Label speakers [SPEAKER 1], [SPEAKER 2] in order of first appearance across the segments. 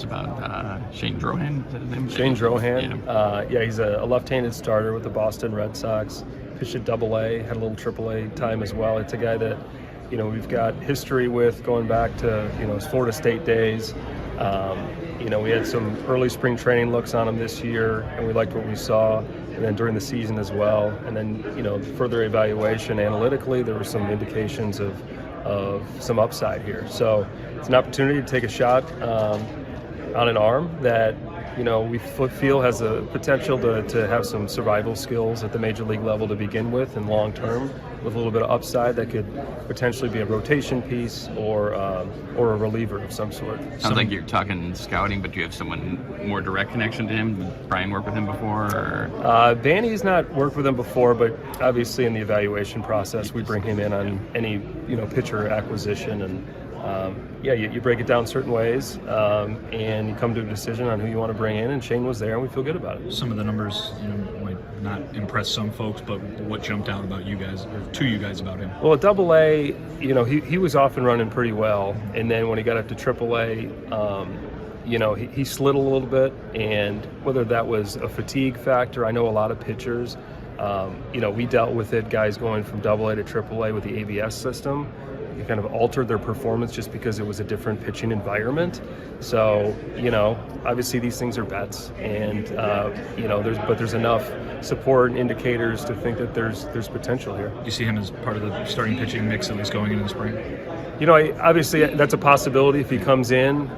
[SPEAKER 1] about Shane Drohan? Is that his name?
[SPEAKER 2] Shane Drohan. Yeah, he's a left-handed starter with the Boston Red Sox. Pitched at AA, had a little AAA time as well. It's a guy that, we've got history with going back to, his Florida State days. We had some early spring training looks on him this year, and we liked what we saw. And then during the season as well. And then, further evaluation analytically, there were some indications of some upside here. So it's an opportunity to take a shot on an arm that, we feel has a potential to have some survival skills at the major league level to begin with and long term, with a little bit of upside that could potentially be a rotation piece or a reliever of some sort.
[SPEAKER 1] Sounds like you're talking scouting, but do you have someone more direct connection to him? Did Brian work with him before? Or?
[SPEAKER 2] Banny's not worked with him before, but obviously in the evaluation process, we bring him in on any pitcher acquisition, and you break it down certain ways, and you come to a decision on who you want to bring in, and Shane was there, and we feel good about it.
[SPEAKER 3] Some of the numbers, might not impress some folks, but what jumped out about you guys, or to you guys about him?
[SPEAKER 2] Well, at AA, he was off and running pretty well, and then when he got up to AAA, he slid a little bit, and whether that was a fatigue factor, I know a lot of pitchers, we dealt with it, guys going from AA to AAA with the ABS system. You kind of altered their performance just because it was a different pitching environment. So, obviously these things are bets, and there's enough support and indicators to think that there's potential here.
[SPEAKER 3] Do you see him as part of the starting pitching mix at least going into the spring?
[SPEAKER 2] Obviously that's a possibility if he comes in.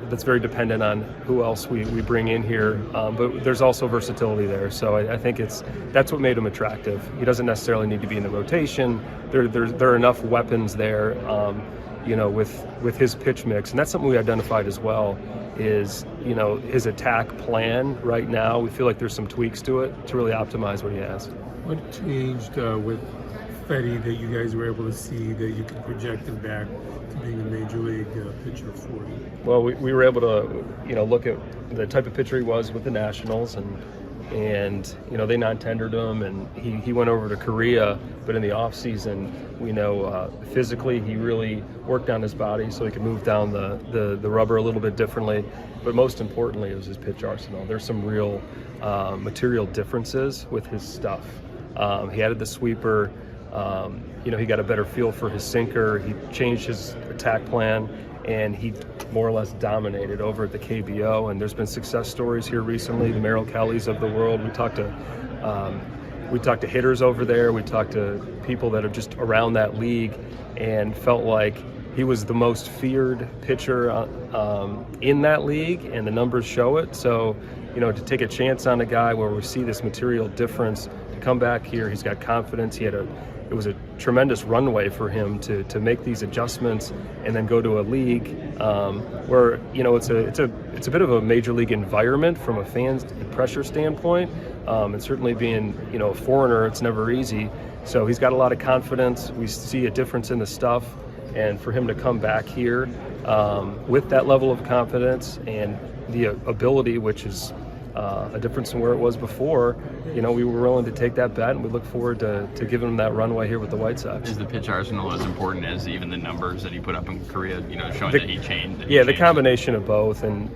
[SPEAKER 2] That's very dependent on who else we bring in here, but there's also versatility there. So I think that's what made him attractive. He doesn't necessarily need to be in the rotation. There are enough weapons there, with his pitch mix, and that's something we identified as well. Is his attack plan right now? We feel like there's some tweaks to it to really optimize what he has.
[SPEAKER 4] What changed with Fedde that you guys were able to see that you could project him back to being a major league pitcher for you?
[SPEAKER 2] Well, we were able to look at the type of pitcher he was with the Nationals, and they non-tendered him, and he went over to Korea, but in the off season, we know physically he really worked on his body so he could move down the rubber a little bit differently, but most importantly it was his pitch arsenal. There's some real material differences with his stuff. He added the sweeper. He got a better feel for his sinker. He changed his attack plan, and he more or less dominated over at the KBO. And there's been success stories here recently, the Merrill Kellys of the world. We talked to hitters over there. We talked to people that are just around that league, and felt like he was the most feared pitcher in that league, and the numbers show it. So, to take a chance on a guy where we see this material difference, to come back here, he's got confidence. It was a tremendous runway for him to make these adjustments and then go to a league where it's a bit of a major league environment from a fan's pressure standpoint, and certainly being a foreigner, it's never easy. So he's got a lot of confidence. We see a difference in the stuff, and for him to come back here with that level of confidence and the ability, which is a difference in where it was before, we were willing to take that bet, and we look forward to giving him that runway here with the White Sox.
[SPEAKER 1] Is the pitch arsenal as important as even the numbers that he put up in Korea, showing that he changed?
[SPEAKER 2] The combination of both, and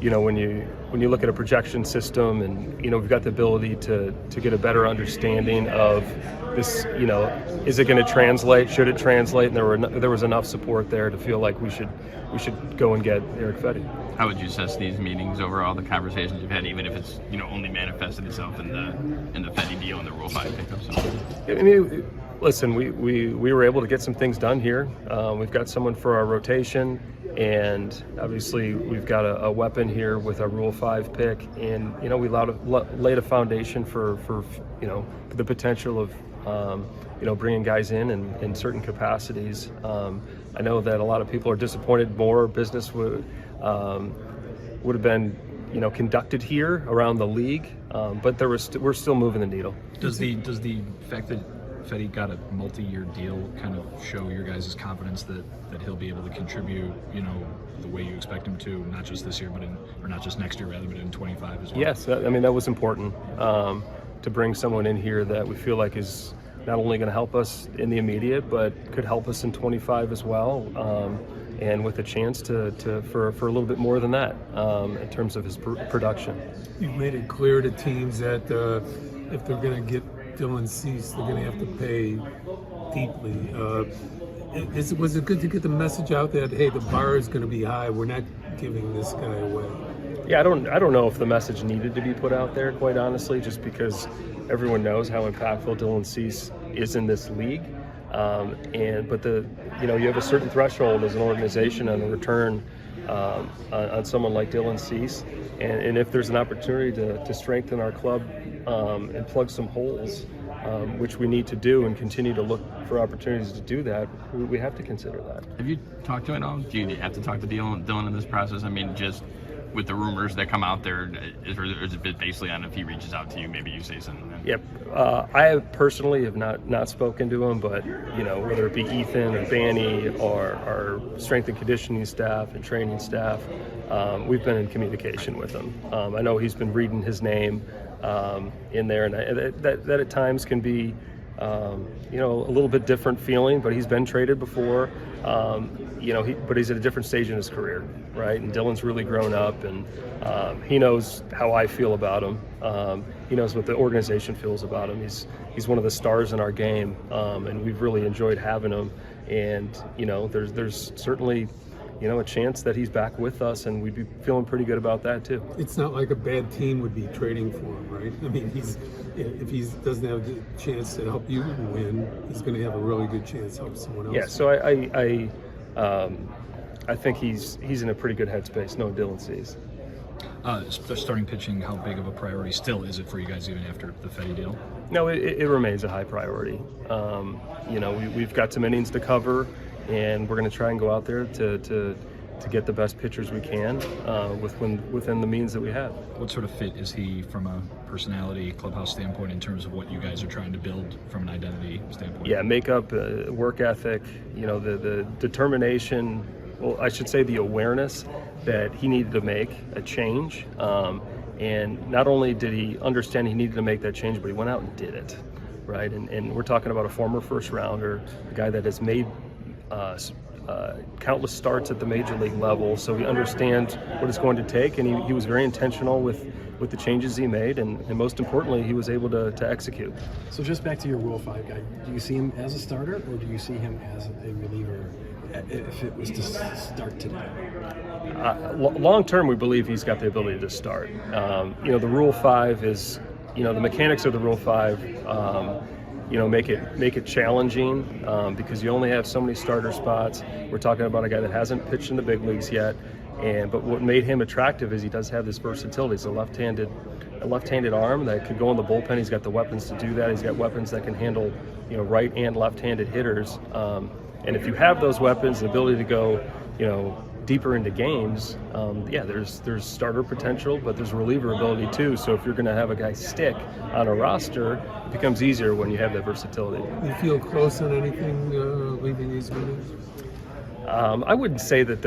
[SPEAKER 2] when you look at a projection system, and we've got the ability to get a better understanding of this, is it going to translate? Should it translate? And there was enough support there to feel like we should go and get Erick Fedde.
[SPEAKER 1] How would you assess these meetings overall, the conversations you've had, even if it's only manifested itself in the Fedde deal and the Rule 5 pickups?
[SPEAKER 2] I mean, listen, we were able to get some things done here. We've got someone for our rotation, and obviously we've got a weapon here with our Rule 5 pick, and we laid a foundation for the potential of bringing guys in certain capacities. I know that a lot of people are disappointed more business would have been conducted here around the league, but we're still moving the needle.
[SPEAKER 3] Does the fact that Fedde got a multi-year deal kind of show your guys' confidence that he'll be able to contribute, the way you expect him to, not just this year, or not just next year rather, but in 25 as well?
[SPEAKER 2] Yes, I mean, that was important to bring someone in here that we feel like is not only going to help us in the immediate, but could help us in 25 as well. and with a chance for a little bit more than that in terms of his production.
[SPEAKER 4] You've made it clear to teams that if they're going to get Dylan Cease, they're going to have to pay deeply. Was it good to get the message out that, hey, the bar is going to be high, we're not giving this guy away?
[SPEAKER 2] Yeah, I don't know if the message needed to be put out there, quite honestly, just because everyone knows how impactful Dylan Cease is in this league. But you have a certain threshold as an organization on the return on someone like Dylan Cease, and if there's an opportunity to strengthen our club and plug some holes, which we need to do and continue to look for opportunities to do that, we have to consider that.
[SPEAKER 1] Have you talked to him at all? Do you have to talk to Dylan in this process? I mean, just with the rumors that come out there, is it basically on if he reaches out to you, maybe you say something?
[SPEAKER 2] Yep. I personally have not spoken to him, but whether it be Ethan or Banny or our strength and conditioning staff and training staff, we've been in communication with him. I know he's been reading his name in there, and that at times can be a little bit different feeling, but he's been traded before. But he's at a different stage in his career, right? And Dylan's really grown up, and he knows how I feel about him. He knows what the organization feels about him. He's one of the stars in our game, and we've really enjoyed having him. And there's certainly a chance that he's back with us, and we'd be feeling pretty good about that too.
[SPEAKER 4] It's not like a bad team would be trading for him, right? I mean, if he doesn't have the chance to help you win, he's going to have a really good chance to help someone else.
[SPEAKER 2] Yeah, so I think he's in a pretty good headspace, no Dylan Cease.
[SPEAKER 3] Starting pitching, how big of a priority still is it for you guys even after the Fedde deal?
[SPEAKER 2] No, it remains a high priority. We've got some innings to cover, and we're going to try and go out there to get the best pitchers we can within the means that we have.
[SPEAKER 3] What sort of fit is he from a personality, clubhouse standpoint in terms of what you guys are trying to build from an identity standpoint?
[SPEAKER 2] Yeah, makeup, work ethic, the determination, well, I should say the awareness that he needed to make a change. And not only did he understand he needed to make that change, but he went out and did it, right? And we're talking about a former first rounder, a guy that has made countless starts at the major league level, so he understands what it's going to take, and he was very intentional with the changes he made, and most importantly, he was able to execute.
[SPEAKER 5] So just back to your Rule 5 guy, do you see him as a starter, or do you see him as a reliever if it was to start today?
[SPEAKER 2] Long term, we believe he's got the ability to start. The Rule 5 is, the mechanics of the Rule 5 make it challenging because you only have so many starter spots. We're talking about a guy that hasn't pitched in the big leagues yet, but what made him attractive is he does have this versatility. He's a left-handed arm that could go in the bullpen. He's got the weapons to do that. He's got weapons that can handle right and left-handed hitters. And if you have those weapons, the ability to go deeper into games, there's starter potential, but there's reliever ability too. So if you're going to have a guy stick on a roster, it becomes easier when you have that versatility.
[SPEAKER 4] You feel close on anything leaving these meetings?
[SPEAKER 2] I wouldn't say that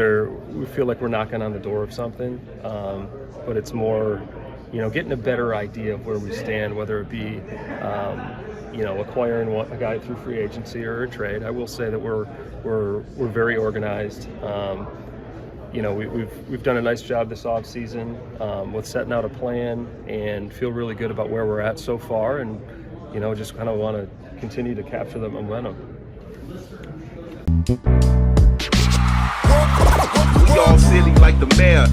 [SPEAKER 2] we feel like we're knocking on the door of something, but it's more, getting a better idea of where we stand, whether it be, acquiring a guy through free agency or a trade. I will say that we're very organized. We've done a nice job this off season with setting out a plan and feel really good about where we're at so far, and just kind of want to continue to capture the momentum.
[SPEAKER 6] We all silly like the mayor.